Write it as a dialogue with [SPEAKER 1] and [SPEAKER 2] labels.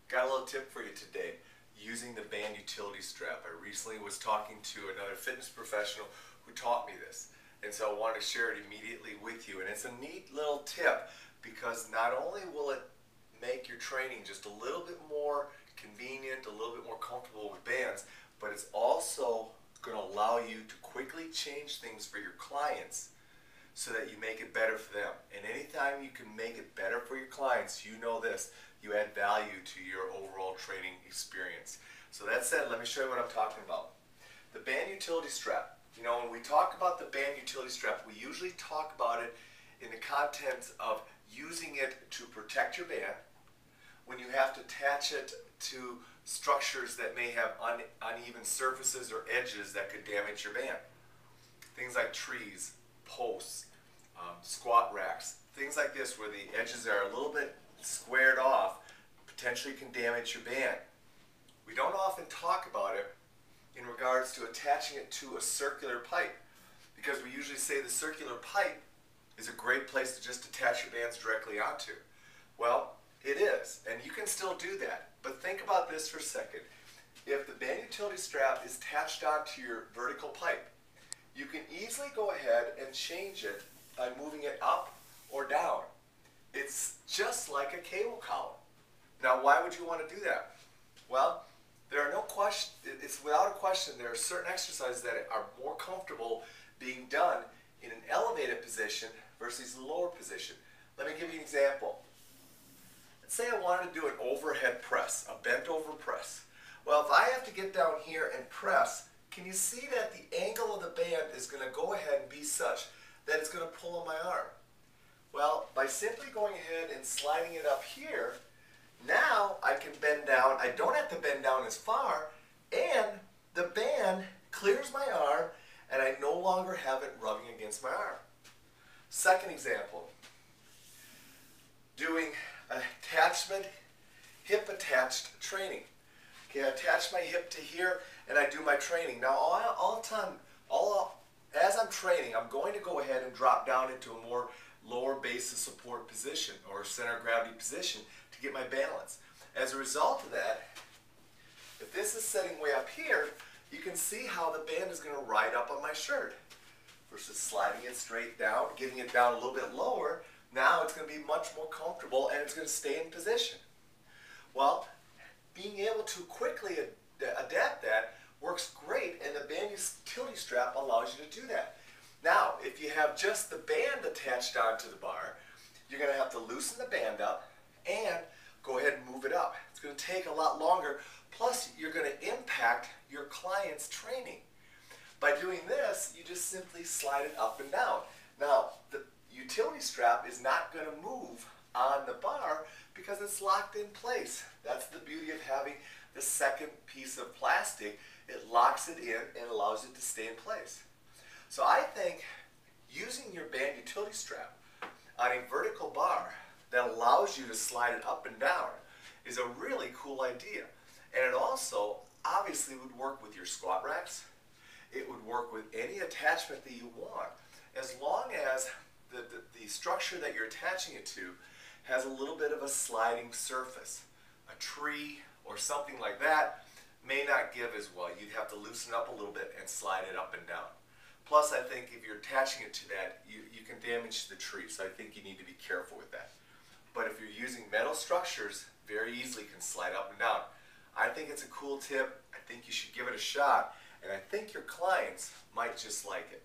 [SPEAKER 1] Got a little tip for you today using the band utility strap. I recently was talking to another fitness professional who taught me this, and so I wanted to share it immediately with you. And it's a neat little tip because not only will it make your training just a little bit more convenient, a little bit more comfortable with bands, but it's also going to allow you to quickly change things for your clients so that you make it better for them. And anytime you can make it better for your clients, you know this, you add value to your overall training experience. So that said, let me show you what I'm talking about. The band utility strap. You know, when we talk about the band utility strap, we usually talk about it in the context of using it to protect your band, when you have to attach it to structures that may have uneven surfaces or edges that could damage your band. Things like trees, posts, squat racks, things like this where the edges are a little bit squared off potentially can damage your band. We don't often talk about it in regards to attaching it to a circular pipe, because we usually say the circular pipe is a great place to just attach your bands directly onto. Well, it is, and you can still do that. But think about this for a second. If the band utility strap is attached onto your vertical pipe, you can easily go ahead and change it by moving it up or down. It's just like a cable collar. Now, why would you want to do that? Well, there are no question, it's without a question, there are certain exercises that are more comfortable being done in an elevated position versus a lower position. Let me give you an example. Let's say I wanted to do an overhead press, a bent over press. Well, if I have to get down here and press, can you see that the angle of the band is going to go ahead and be such that it's going to pull on my arm? Well, by simply going ahead and sliding it up here, now I can bend down. I don't have to bend down as far, and the band clears my arm, and I no longer have it rubbing against my arm. Second example, doing attachment, hip attached training. Okay, I attach my hip to here and I do my training. Now all the time, as I'm training, I'm going to go ahead and drop down into a more lower base of support position or center of gravity position to get my balance. As a result of that, if this is sitting way up here, you can see how the band is going to ride up on my shirt versus sliding it straight down, getting it down a little bit lower. Now it's going to be much more comfortable and it's going to stay in position. Well, being able to quickly adapt that works great, and the band utility strap allows you to do that. Now, if you have just the band attached onto the bar, you're going to have to loosen the band up and go ahead and move it up. It's going to take a lot longer, plus you're going to impact your client's training. By doing this, you just simply slide it up and down. Now, the utility strap is not going to move on the bar because it's locked in place. That's the beauty of having the second piece of plastic. It locks it in and allows it to stay in place. So I think using your band utility strap on a vertical bar that allows you to slide it up and down is a really cool idea. And it also obviously would work with your squat racks. It would work with any attachment that you want, as long as the structure that you're attaching it to has a little bit of a sliding surface. A tree or something like that may not give as well. You'd have to loosen up a little bit and slide it up and down. Plus, I think if you're attaching it to that, you can damage the tree, so I think you need to be careful with that. But if you're using metal structures, very easily can slide up and down. I think it's a cool tip. I think you should give it a shot, and I think your clients might just like it.